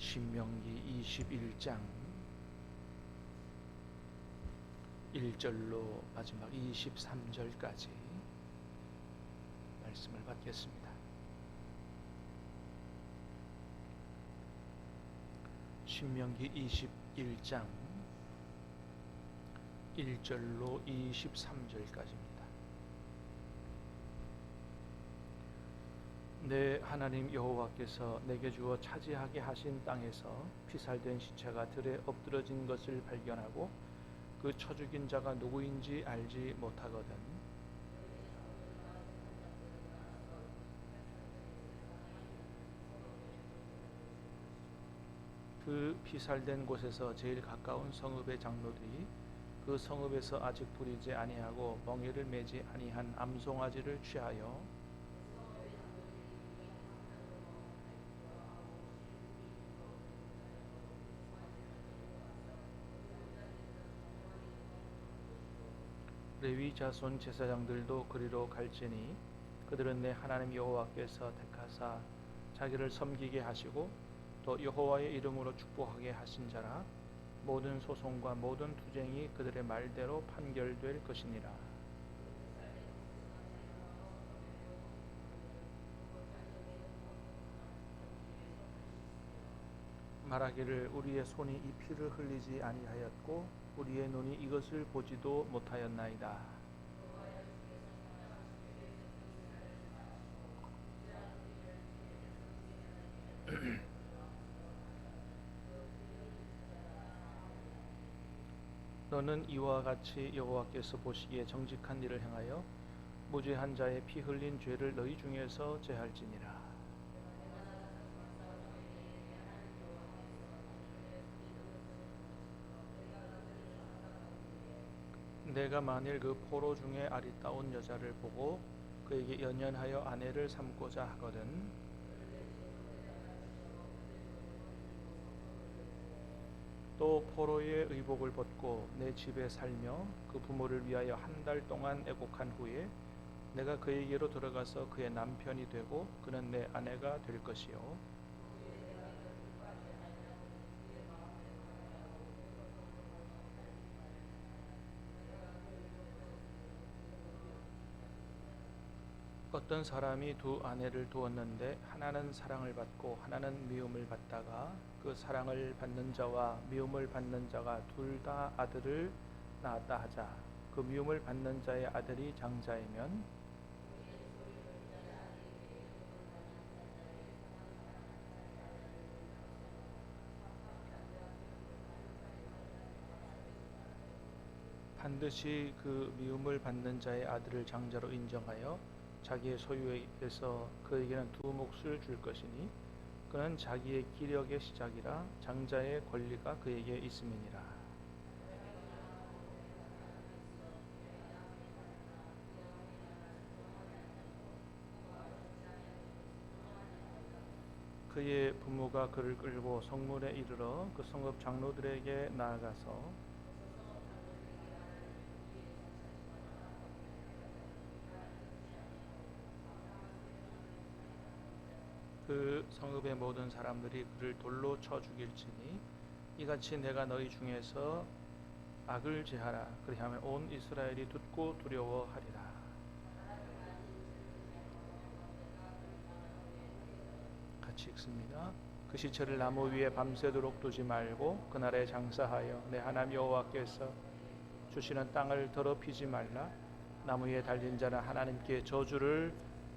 신명기 21장 1절로 마지막 23절까지 말씀을 받겠습니다. 신명기 21장 1절로 23절까지입니다. 내 하나님 여호와께서 내게 주어 차지하게 하신 땅에서 피살된 시체가 들에 엎드러진 것을 발견하고 그 쳐 죽인 자가 누구인지 알지 못하거든 그 피살된 곳에서 제일 가까운 성읍의 장로들이 그 성읍에서 아직 부리지 아니하고 멍에를 매지 아니한 암송아지를 취하여 레위 자손 제사장들도 그리로 갈지니 그들은 내 하나님 여호와께서 택하사 자기를 섬기게 하시고 또 여호와의 이름으로 축복하게 하신 자라. 모든 소송과 모든 투쟁이 그들의 말대로 판결될 것이니라. 말하기를 우리의 손이 이 피를 흘리지 아니하였고 우리의 눈이 이것을 보지도 못하였나이다. 너는 이와 같이 여호와께서 보시기에 정직한 일을 행하여 무죄한 자의 피 흘린 죄를 너희 중에서 제할지니라. 내가 만일 그 포로 중에 아리따운 여자를 보고 그에게 연연하여 아내를 삼고자 하거든 또 포로의 의복을 벗고 내 집에 살며 그 부모를 위하여 한 달 동안 애곡한 후에 내가 그에게로 들어가서 그의 남편이 되고 그는 내 아내가 될 것이요 어떤 사람이 두 아내를 두었는데 하나는 사랑을 받고 하나는 미움을 받다가 그 사랑을 받는 자와 미움을 받는 자가 둘 다 아들을 낳았다 하자. 그 미움을 받는 자의 아들이 장자이면 반드시 그 미움을 받는 자의 아들을 장자로 인정하여 자기의 소유에서 그에게는 두 몫을 줄 것이니 그는 자기의 기력의 시작이라 장자의 권리가 그에게 있음이니라. 그의 부모가 그를 끌고 성문에 이르러 그 성읍 장로들에게 나아가서 그 성읍의 모든 사람들이 그를 돌로 쳐 죽일지니 이같이 내가 너희 중에서 악을 제하라. 그리하면 온 이스라엘이 듣고 두려워하리라. 같이 읽습니다. 그 시체를 나무 위에 밤새도록 두지 말고 그날에 장사하여 내 하나님 여호와께서 주시는 땅을 더럽히지 말라. 나무 위에 달린 자는 하나님께 저주를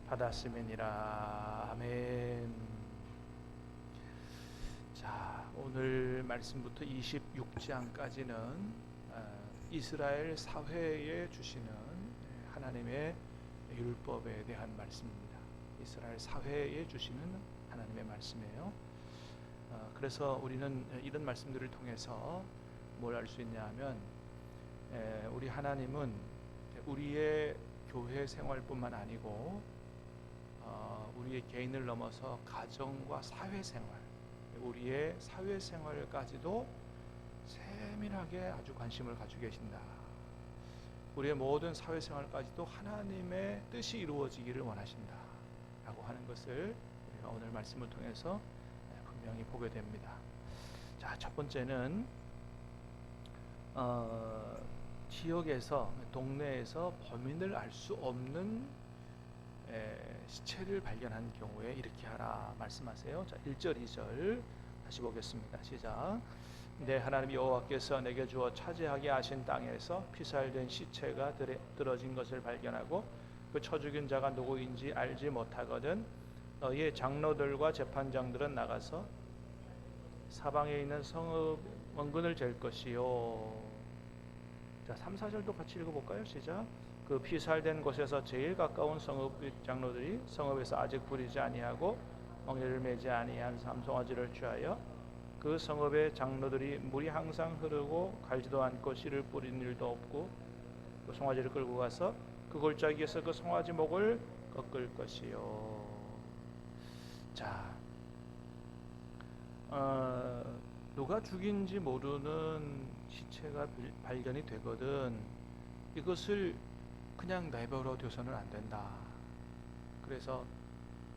받았음이니라. 아멘. 자, 오늘 말씀부터 26장까지는 이스라엘 사회에 주시는 하나님의 율법에 대한 말씀입니다. 이스라엘 사회에 주시는 하나님의 말씀이에요. 그래서 우리는 이런 말씀들을 통해서 뭘 알 수 있냐 하면 우리 하나님은 우리의 교회 생활뿐만 아니고 우리의 개인을 넘어서 가정과 사회생활, 우리의 사회생활까지도 세밀하게 아주 관심을 가지고 계신다. 우리의 모든 사회생활까지도 하나님의 뜻이 이루어지기를 원하신다 라고 하는 것을 우리가 오늘 말씀을 통해서 분명히 보게 됩니다. 자, 첫 번째는 지역에서 동네에서 범인을 알 수 없는 시체를 발견한 경우에 이렇게 하라 말씀하세요. 자, 1절 2절 다시 보겠습니다. 시작. 내 하나님 여호와께서 내게 주어 차지하게 하신 땅에서 피살된 시체가 들어진 것을 발견하고 그 쳐 죽인 자가 누구인지 알지 못하거든 너희의 장로들과 재판장들은 나가서 사방에 있는 성읍 원근을 잴 것이요. 자, 3, 4절도 같이 읽어볼까요? 시작. 그 피살된 곳에서 제일 가까운 성읍 장로들이 성읍에서 아직 부리지 아니하고 멍에를 매지 아니한 삼송아지를 취하여 그 성읍의 장로들이 물이 항상 흐르고 갈지도 않고 씨를 뿌리는 일도 없고 그 송아지를 끌고 가서 그 골짜기에서 그 송아지 목을 꺾을 것이요. 자, 누가 죽인지 모르는 시체가 발견이 되거든 이것을 그냥 내버려 둬서는 안 된다. 그래서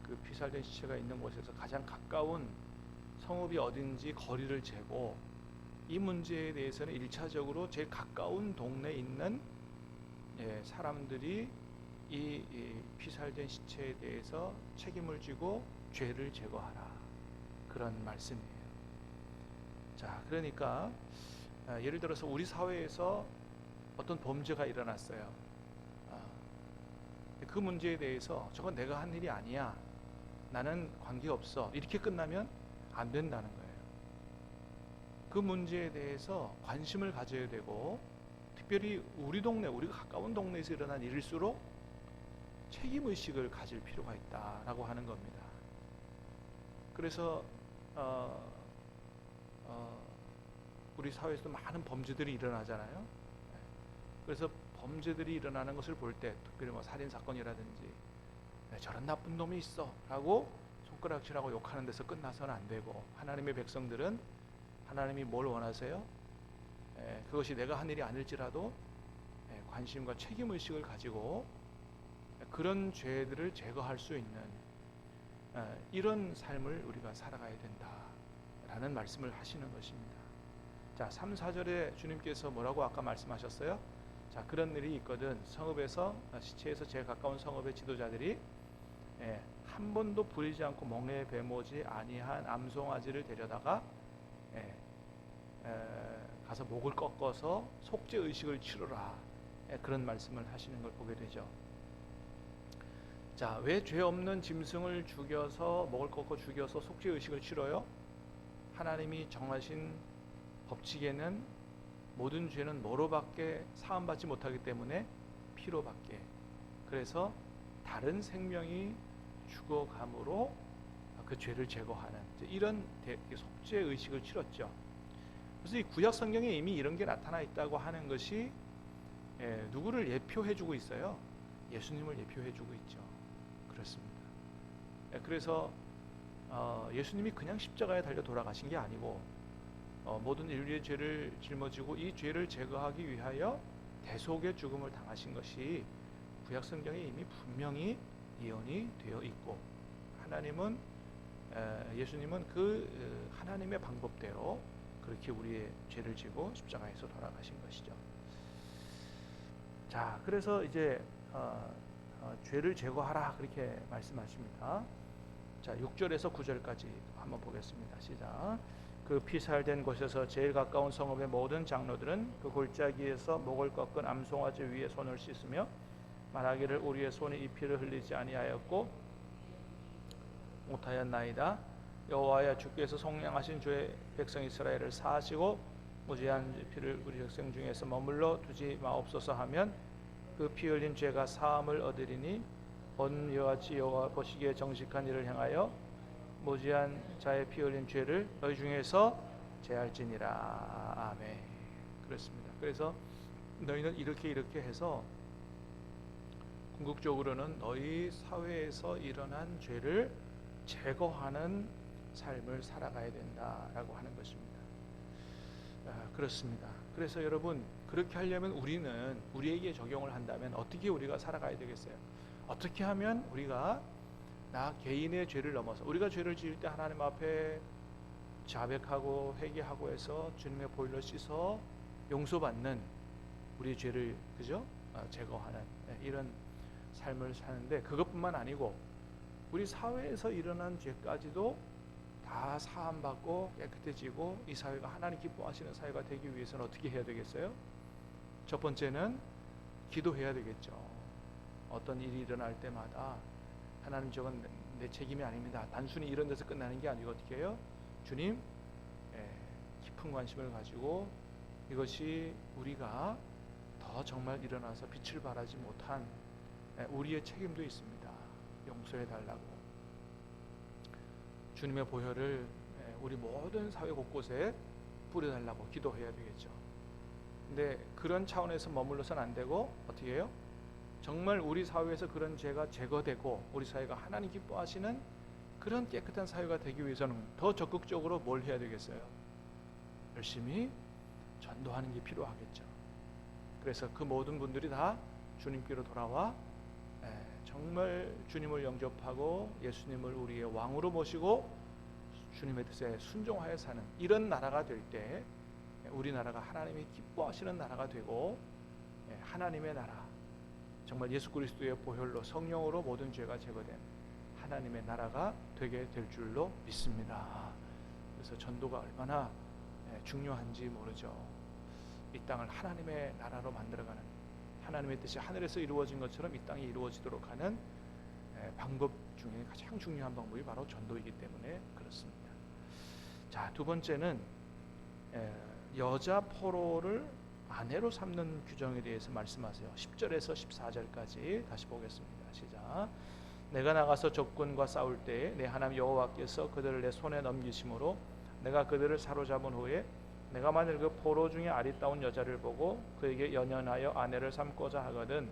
그 피살된 시체가 있는 곳에서 가장 가까운 성읍이 어딘지 거리를 재고 이 문제에 대해서는 1차적으로 제일 가까운 동네에 있는 사람들이 이 피살된 시체에 대해서 책임을 지고 죄를 제거하라. 그런 말씀이에요. 자, 그러니까 예를 들어서 우리 사회에서 어떤 범죄가 일어났어요. 그 문제에 대해서 저건 내가 한 일이 아니야. 나는 관계없어. 이렇게 끝나면 안 된다는 거예요. 그 문제에 대해서 관심을 가져야 되고 특별히 우리 동네, 우리가 가까운 동네에서 일어난 일일수록 책임의식을 가질 필요가 있다라고 하는 겁니다. 그래서 우리 사회에서도 많은 범죄들이 일어나잖아요. 그래서 범죄들이 일어나는 것을 볼 때 특별히 뭐 살인사건이라든지 저런 나쁜 놈이 있어 라고 손가락질하고 욕하는 데서 끝나서는 안 되고 하나님의 백성들은 하나님이 뭘 원하세요? 그것이 내가 한 일이 아닐지라도 관심과 책임의식을 가지고 그런 죄들을 제거할 수 있는 이런 삶을 우리가 살아가야 된다라는 말씀을 하시는 것입니다. 자, 3, 4절에 주님께서 뭐라고 아까 말씀하셨어요? 자, 그런 일이 있거든. 성읍에서 시체에서 제일 가까운 성읍의 지도자들이 한 번도 부리지 않고 멍에 베모지 아니한 암송아지를 데려다가 가서 목을 꺾어서 속죄 의식을 치르라. 그런 말씀을 하시는 걸 보게 되죠. 자, 왜 죄 없는 짐승을 죽여서 목을 꺾어 죽여서 속죄 의식을 치러요? 하나님이 정하신 법칙에는 모든 죄는 뭐로밖에 사함받지 못하기 때문에 피로밖에. 그래서 다른 생명이 죽어감으로 그 죄를 제거하는 이런 속죄 의식을 치렀죠. 그래서 이 구약 성경에 이미 이런 게 나타나 있다고 하는 것이 누구를 예표해주고 있어요? 예수님을 예표해주고 있죠. 그렇습니다. 그래서 예수님이 그냥 십자가에 달려 돌아가신 게 아니고 모든 인류의 죄를 짊어지고 이 죄를 제거하기 위하여 대속의 죽음을 당하신 것이 구약 성경에 이미 분명히 예언이 되어 있고 예수님은 그 하나님의 방법대로 그렇게 우리의 죄를 지고 십자가에서 돌아가신 것이죠. 자, 그래서 이제 죄를 제거하라 그렇게 말씀하십니다. 자, 6절에서 9절까지 한번 보겠습니다. 시작. 그 피살된 곳에서 제일 가까운 성읍의 모든 장로들은 그 골짜기에서 목을 꺾은 암송아지 위에 손을 씻으며 말하기를 우리의 손이 이 피를 흘리지 아니하였고 못하였나이다. 여호와여 주께서 속량하신 주의 백성 이스라엘을 사하시고 무죄한 피를 우리 백성 중에서 머물러 두지 마옵소서 하면 그 피 흘린 죄가 사함을 얻으리니 온 여호와 여호와 보시기에 정직한 일을 행하여 무죄한 자의 피 흘린 죄를 너희 중에서 제할지니라. 아멘. 그렇습니다. 그래서 너희는 이렇게 해서 궁극적으로는 너희 사회에서 일어난 죄를 제거하는 삶을 살아가야 된다라고 하는 것입니다. 그렇습니다. 그래서 여러분 그렇게 하려면 우리는 우리에게 적용을 한다면 어떻게 우리가 살아가야 되겠어요? 어떻게 하면 우리가 나 개인의 죄를 넘어서 우리가 죄를 지을 때 하나님 앞에 자백하고 회개하고 해서 주님의 보혈로 씻어 용서받는 우리의 죄를 그죠? 제거하는 이런 삶을 사는데, 그것뿐만 아니고 우리 사회에서 일어난 죄까지도 다 사함받고 깨끗해지고 이 사회가 하나님 기뻐하시는 사회가 되기 위해서는 어떻게 해야 되겠어요? 첫 번째는 기도해야 되겠죠. 어떤 일이 일어날 때마다 하나님, 저건 내 책임이 아닙니다. 단순히 이런 데서 끝나는 게 아니고 어떻게 해요? 주님, 깊은 관심을 가지고 이것이 우리가 더 정말 일어나서 빛을 발하지 못한 우리의 책임도 있습니다. 용서해 달라고 주님의 보혈을 우리 모든 사회 곳곳에 뿌려달라고 기도해야 되겠죠. 근데 그런 차원에서 머물러서는 안 되고 어떻게 해요? 정말 우리 사회에서 그런 죄가 제거되고 우리 사회가 하나님 기뻐하시는 그런 깨끗한 사회가 되기 위해서는 더 적극적으로 뭘 해야 되겠어요? 열심히 전도하는 게 필요하겠죠. 그래서 그 모든 분들이 다 주님께로 돌아와 정말 주님을 영접하고 예수님을 우리의 왕으로 모시고 주님의 뜻에 순종하여 사는 이런 나라가 될 때 우리나라가 하나님이 기뻐하시는 나라가 되고 하나님의 나라, 정말 예수 그리스도의 보혈로 성령으로 모든 죄가 제거된 하나님의 나라가 되게 될 줄로 믿습니다. 그래서 전도가 얼마나 중요한지 모르죠. 이 땅을 하나님의 나라로 만들어가는, 하나님의 뜻이 하늘에서 이루어진 것처럼 이 땅이 이루어지도록 하는 방법 중에 가장 중요한 방법이 바로 전도이기 때문에 그렇습니다. 자, 두 번째는 여자 포로를 아내로 삼는 규정에 대해서 말씀하세요. 10절에서 14절까지 다시 보겠습니다. 시작. 내가 나가서 적군과 싸울 때에 내 하나님 여호와께서 그들을 내 손에 넘기심으로 내가 그들을 사로잡은 후에 내가 만일 그 포로 중에 아리따운 여자를 보고 그에게 연연하여 아내를 삼고자 하거든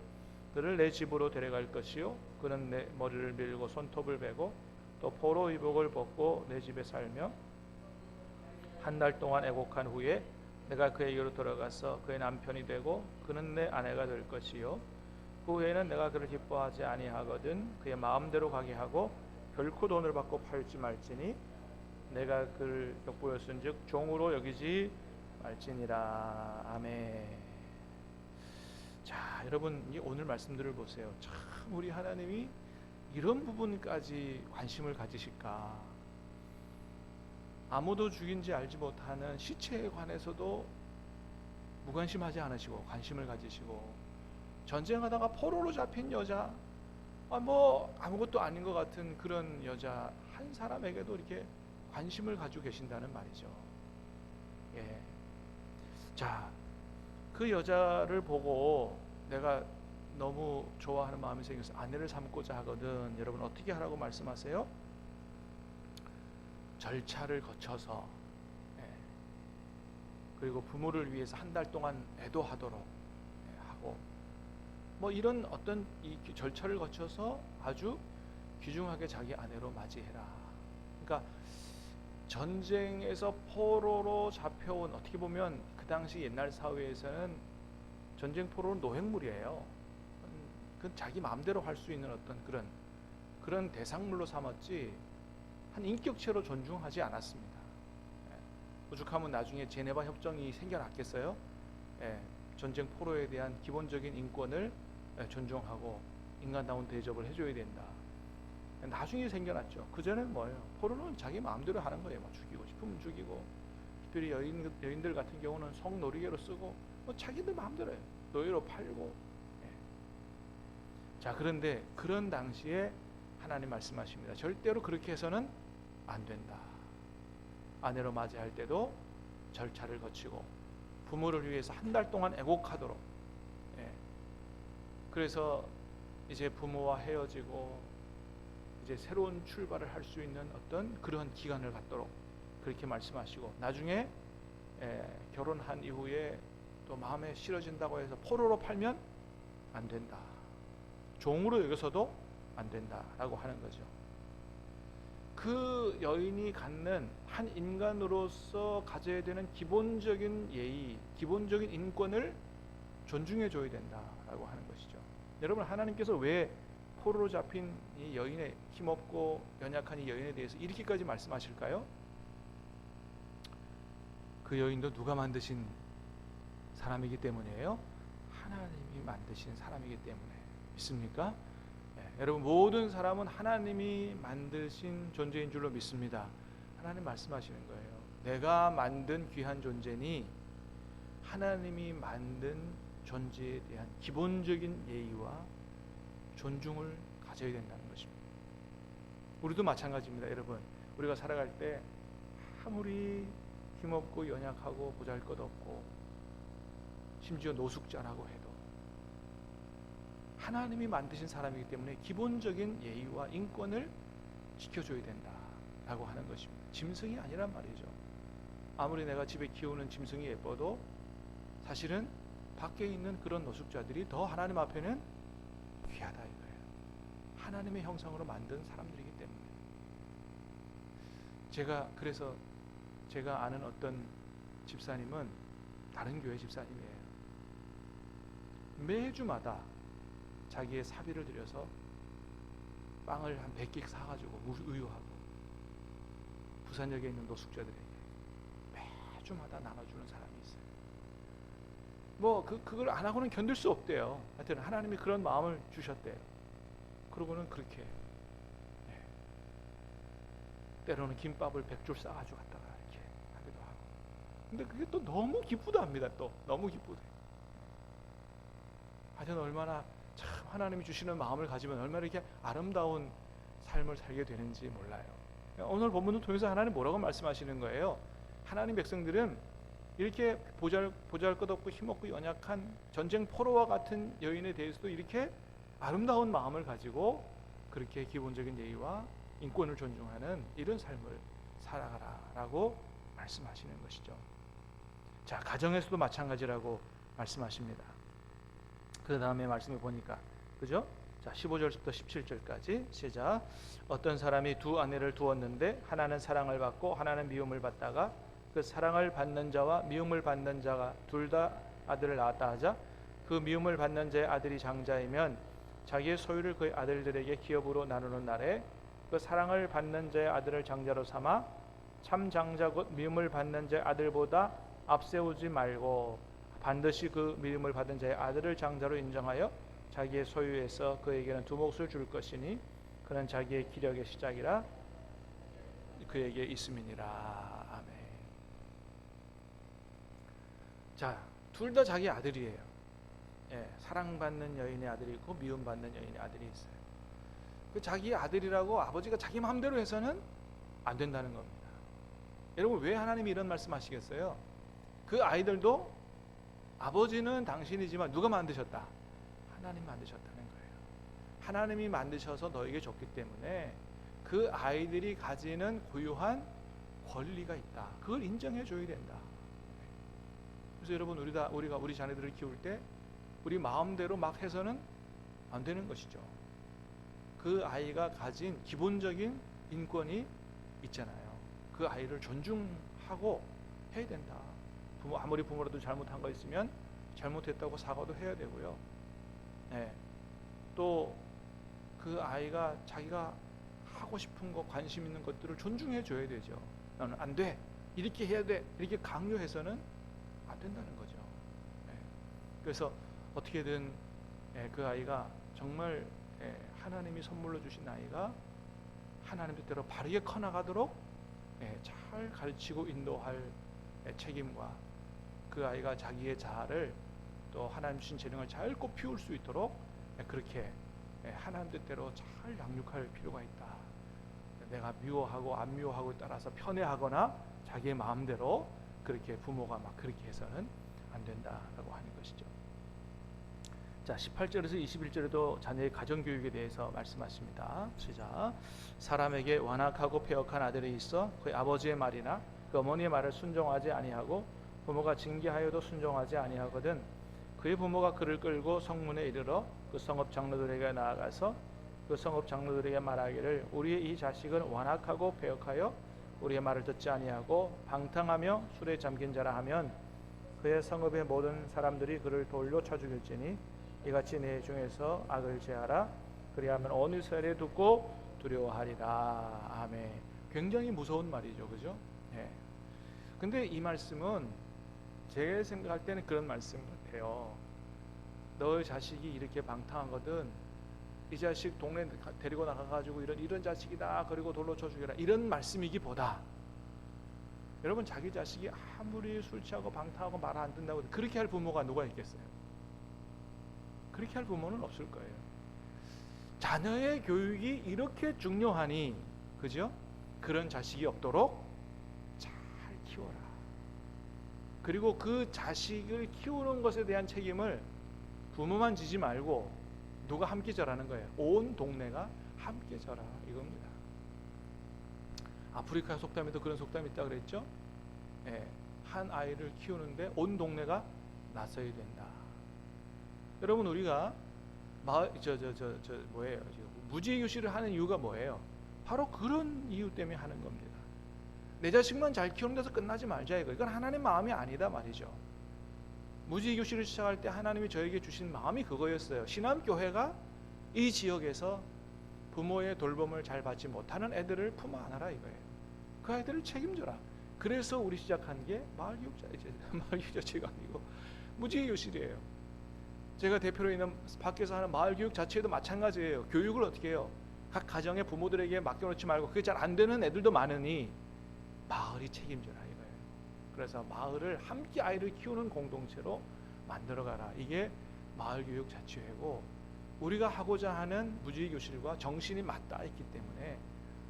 그를 내 집으로 데려갈 것이요 그는 내 머리를 밀고 손톱을 베고 또 포로 의복을 벗고 내 집에 살며 한 달 동안 애곡한 후에 내가 그에게로 돌아가서 그의 남편이 되고 그는 내 아내가 될 것이요 그 후에는 내가 그를 기뻐하지 아니하거든 그의 마음대로 가게 하고 결코 돈을 받고 팔지 말지니 내가 그를 엿보였은즉 종으로 여기지 말지니라. 아멘. 자, 여러분 이 오늘 말씀들을 보세요. 참 우리 하나님이 이런 부분까지 관심을 가지실까? 아무도 죽인지 알지 못하는 시체에 관해서도 무관심하지 않으시고 관심을 가지시고, 전쟁하다가 포로로 잡힌 여자, 뭐 아무것도 아닌 것 같은 그런 여자 한 사람에게도 이렇게 관심을 가지고 계신다는 말이죠. 예. 자, 그 여자를 보고 내가 너무 좋아하는 마음이 생겨서 아내를 삼고자 하거든. 여러분 어떻게 하라고 말씀하세요? 절차를 거쳐서 그리고 부모를 위해서 한 달 동안 애도하도록 하고 뭐 이런 어떤 이 절차를 거쳐서 아주 귀중하게 자기 아내로 맞이해라. 그러니까 전쟁에서 포로로 잡혀온, 어떻게 보면 그 당시 옛날 사회에서는 전쟁 포로는 노획물이에요. 그 자기 마음대로 할 수 있는 어떤 그런 대상물로 삼았지 한 인격체로 존중하지 않았습니다. 오죽하면 나중에 제네바 협정이 생겨났겠어요? 전쟁 포로에 대한 기본적인 인권을 존중하고 인간다운 대접을 해줘야 된다. 나중에 생겨났죠. 그전에는 뭐예요? 포로는 자기 마음대로 하는 거예요. 뭐 죽이고 싶으면 죽이고, 특별히 여인들 같은 경우는 성놀이개로 쓰고 뭐 자기들 마음대로 해요. 노예로 팔고. 자, 그런데 그런 당시에 하나님 말씀하십니다. 절대로 그렇게 해서는 안 된다. 아내로 맞이할 때도 절차를 거치고 부모를 위해서 한 달 동안 애곡하도록. 그래서 이제 부모와 헤어지고 이제 새로운 출발을 할 수 있는 어떤 그런 기간을 갖도록 그렇게 말씀하시고, 나중에 결혼한 이후에 또 마음에 싫어진다고 해서 포로로 팔면 안 된다. 종으로 여기서도 안 된다라고 하는 거죠. 그 여인이 갖는 한 인간으로서 가져야 되는 기본적인 예의, 기본적인 인권을 존중해 줘야 된다라고 하는 것이죠. 여러분, 하나님께서 왜 포로로 잡힌 이 여인의, 힘없고 연약한 이 여인에 대해서 이렇게까지 말씀하실까요? 그 여인도 누가 만드신 사람이기 때문이에요? 하나님이 만드신 사람이기 때문에. 믿습니까? 여러분, 모든 사람은 하나님이 만드신 존재인 줄로 믿습니다. 하나님 말씀하시는 거예요. 내가 만든 귀한 존재니 하나님이 만든 존재에 대한 기본적인 예의와 존중을 가져야 된다는 것입니다. 우리도 마찬가지입니다. 여러분, 우리가 살아갈 때 아무리 힘없고 연약하고 보잘것없고 심지어 노숙자라고 해도 하나님이 만드신 사람이기 때문에 기본적인 예의와 인권을 지켜줘야 된다라고 하는 것입니다. 짐승이 아니란 말이죠. 아무리 내가 집에 키우는 짐승이 예뻐도 사실은 밖에 있는 그런 노숙자들이 더 하나님 앞에는 귀하다 이거예요. 하나님의 형상으로 만든 사람들이기 때문에. 그래서 제가 아는 어떤 집사님은 다른 교회 집사님이에요. 매주마다 자기의 사비를 들여서 빵을 한 100개 사가지고 우유하고 부산역에 있는 노숙자들에게 매주마다 나눠주는 사람이 있어요. 그걸 안 하고는 견딜 수 없대요. 하여튼 하나님이 그런 마음을 주셨대요. 그러고는 그렇게 때로는 김밥을 100줄 싸가지고 갔다가 이렇게 하기도 하고. 근데 그게 또 너무 기쁘답니다. 또 너무 기쁘대. 하여튼 얼마나 참 하나님이 주시는 마음을 가지면 얼마나 이렇게 아름다운 삶을 살게 되는지 몰라요. 오늘 본문을 통해서 하나님 뭐라고 말씀하시는 거예요? 하나님 백성들은 이렇게 보잘것없고 힘없고 연약한 전쟁 포로와 같은 여인에 대해서도 이렇게 아름다운 마음을 가지고 그렇게 기본적인 예의와 인권을 존중하는 이런 삶을 살아가라라고 말씀하시는 것이죠. 자, 가정에서도 마찬가지라고 말씀하십니다. 그 다음에 말씀을 보니까, 그죠? 자, 15절부터 17절까지 시작. 어떤 사람이 두 아내를 두었는데 하나는 사랑을 받고 하나는 미움을 받다가 그 사랑을 받는 자와 미움을 받는 자가 둘 다 아들을 낳았다 하자. 그 미움을 받는 자의 아들이 장자이면 자기의 소유를 그의 아들들에게 기업으로 나누는 날에 그 사랑을 받는 자의 아들을 장자로 삼아 참 장자 곧 미움을 받는 자의 아들보다 앞세우지 말고 반드시 그 미움을 받은 자의 아들을 장자로 인정하여 자기의 소유에서 그에게는 두 몫을 줄 것이니 그는 자기의 기력의 시작이라 그에게 있음이니라. 아멘. 자, 둘 다 자기 아들이에요. 사랑받는 여인의 아들이 있고 미움받는 여인의 아들이 있어요. 그 자기 아들이라고 아버지가 자기 마음대로 해서는 안 된다는 겁니다. 여러분, 왜 하나님이 이런 말씀하시겠어요? 그 아이들도 아버지는 당신이지만 누가 만드셨다? 하나님 만드셨다는 거예요. 하나님이 만드셔서 너에게 줬기 때문에 그 아이들이 가지는 고유한 권리가 있다. 그걸 인정해 줘야 된다. 그래서 여러분, 우리가 우리 자녀들을 키울 때 우리 마음대로 막 해서는 안 되는 것이죠. 그 아이가 가진 기본적인 인권이 있잖아요. 그 아이를 존중하고 해야 된다. 아무리 부모라도 잘못한 거 있으면 잘못했다고 사과도 해야 되고요. 또 그 아이가 자기가 하고 싶은 거, 관심 있는 것들을 존중해 줘야 되죠. 나는 안 돼, 이렇게 해야 돼, 이렇게 강요해서는 안 된다는 거죠. 그래서 어떻게든 그 아이가 정말 하나님이 선물로 주신 아이가 하나님 뜻대로 바르게 커나가도록 잘 가르치고 인도할 책임과 그 아이가 자기의 자아를 또 하나님 주신 재능을 잘 꽃피울 수 있도록 그렇게 하나님 뜻대로 잘 양육할 필요가 있다. 내가 미워하고 안 미워하고에 따라서 편애하거나 자기의 마음대로 그렇게 부모가 막 그렇게 해서는 안 된다라고 하는 것이죠. 자, 18절에서 21절에도 자녀의 가정교육에 대해서 말씀하십니다. 시작. 사람에게 완악하고 패역한 아들이 있어 그의 아버지의 말이나 그 어머니의 말을 순종하지 아니하고 부모가 징계하여도 순종하지 아니하거든 그의 부모가 그를 끌고 성문에 이르러 그 성읍 장로들에게 나아가서 그 성읍 장로들에게 말하기를 우리의 이 자식은 완악하고 패역하여 우리의 말을 듣지 아니하고 방탕하며 술에 잠긴 자라 하면 그의 성읍의 모든 사람들이 그를 돌로 쳐 죽일지니 이같이 내 중에서 악을 제하라. 그리하면 어느 세례 듣고 두려워하리라. 아멘. 굉장히 무서운 말이죠, 그죠? 근데 이 말씀은 제 생각할 때는 그런 말씀 같아요. 너의 자식이 이렇게 방탕하거든, 이 자식 동네 데리고 나가가지고 이런 자식이다, 그리고 돌로 쳐 죽여라, 이런 말씀이기보다, 여러분, 자기 자식이 아무리 술 취하고 방탕하고 말 안 듣는다고 그렇게 할 부모가 누가 있겠어요? 그렇게 할 부모는 없을 거예요. 자녀의 교육이 이렇게 중요하니, 그죠? 그런 자식이 없도록 잘 키워라. 그리고 그 자식을 키우는 것에 대한 책임을 부모만 지지 말고 누가 함께 져라는 거예요. 온 동네가 함께 져라, 이겁니다. 아프리카 속담에도 그런 속담이 있다 그랬죠? 예, 한 아이를 키우는데 온 동네가 나서야 된다. 여러분, 우리가 뭐예요? 무지의 교실을 하는 이유가 뭐예요? 바로 그런 이유 때문에 하는 겁니다. 내 자식만 잘 키우는 데서 끝나지 말자, 이거. 이건 하나님 마음이 아니다 말이죠. 무지의 교실을 시작할 때 하나님이 저에게 주신 마음이 그거였어요. 신암교회가 이 지역에서 부모의 돌봄을 잘 받지 못하는 애들을 품어 안아라, 이거예요. 그 아이들을 책임져라. 그래서 우리 시작한 게 마을교육자체가 아니고 무지의 교실이에요. 제가 대표로 있는 밖에서 하는 마을교육 자체도 마찬가지예요. 교육을 어떻게 해요? 각 가정의 부모들에게 맡겨놓지 말고, 그게 잘 안 되는 애들도 많으니 마을이 책임져라, 이거예요. 그래서 마을을 함께 아이를 키우는 공동체로 만들어가라. 이게 마을교육 자체이고, 우리가 하고자 하는 무지의 교실과 정신이 맞닿아 있기 때문에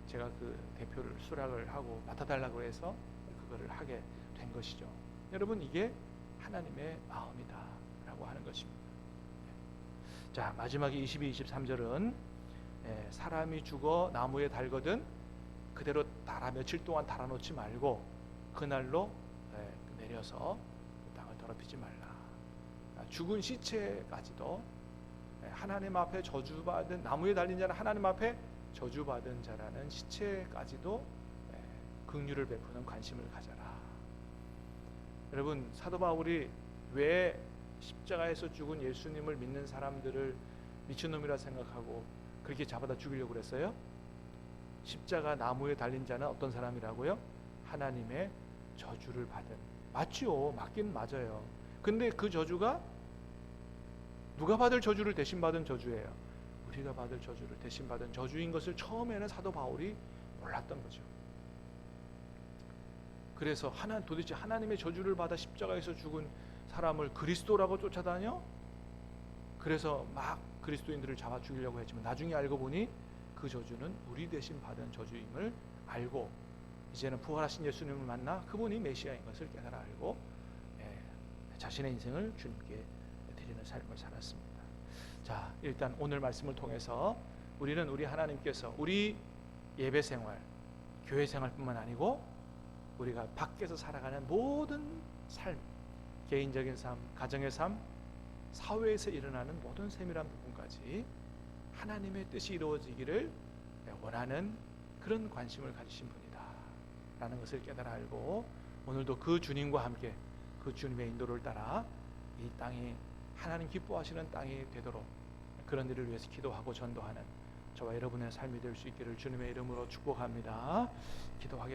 제가 그 대표를 수락을 하고 맡아달라고 해서 그거를 하게 된 것이죠. 여러분, 이게 하나님의 마음이다 라고 하는 것입니다. 자, 마지막에 22, 23절은 사람이 죽어 나무에 달거든 그대로 며칠 동안 달아놓지 말고 그날로 내려서 땅을 더럽히지 말라. 죽은 시체까지도 하나님 앞에 저주받은, 나무에 달린 자는 하나님 앞에 저주받은 자라는 시체까지도 긍휼을 베푸는 관심을 가져라. 여러분, 사도 바울이 왜 십자가에서 죽은 예수님을 믿는 사람들을 미친놈이라 생각하고 그렇게 잡아다 죽이려고 그랬어요? 십자가 나무에 달린 자는 어떤 사람이라고요? 하나님의 저주를 받은. 맞죠? 맞긴 맞아요. 근데 그 저주가 누가 받을 저주를 대신 받은 저주예요? 우리가 받을 저주를 대신 받은 저주인 것을 처음에는 사도 바울이 몰랐던 거죠. 그래서 도대체 하나님의 저주를 받아 십자가에서 죽은 사람을 그리스도라고 쫓아다녀? 그래서 막 그리스도인들을 잡아 죽이려고 했지만 나중에 알고 보니 그 저주는 우리 대신 받은 저주임을 알고, 이제는 부활하신 예수님을 만나 그분이 메시아인 것을 깨달아 알고 자신의 인생을 주님께 드리는 삶을 살았습니다. 자, 일단 오늘 말씀을 통해서 우리는 우리 하나님께서 우리 예배 생활, 교회 생활뿐만 아니고 우리가 밖에서 살아가는 모든 삶, 개인적인 삶, 가정의 삶, 사회에서 일어나는 모든 세밀한 부분까지 하나님의 뜻이 이루어지기를 원하는 그런 관심을 가지신 분이다 라는 것을 깨달아 알고, 오늘도 그 주님과 함께 그 주님의 인도를 따라 이 땅이 하나님 기뻐하시는 땅이 되도록 그런 일을 위해서 기도하고 전도하는 저와 여러분의 삶이 될 수 있기를 주님의 이름으로 축복합니다. 기도하겠습니다.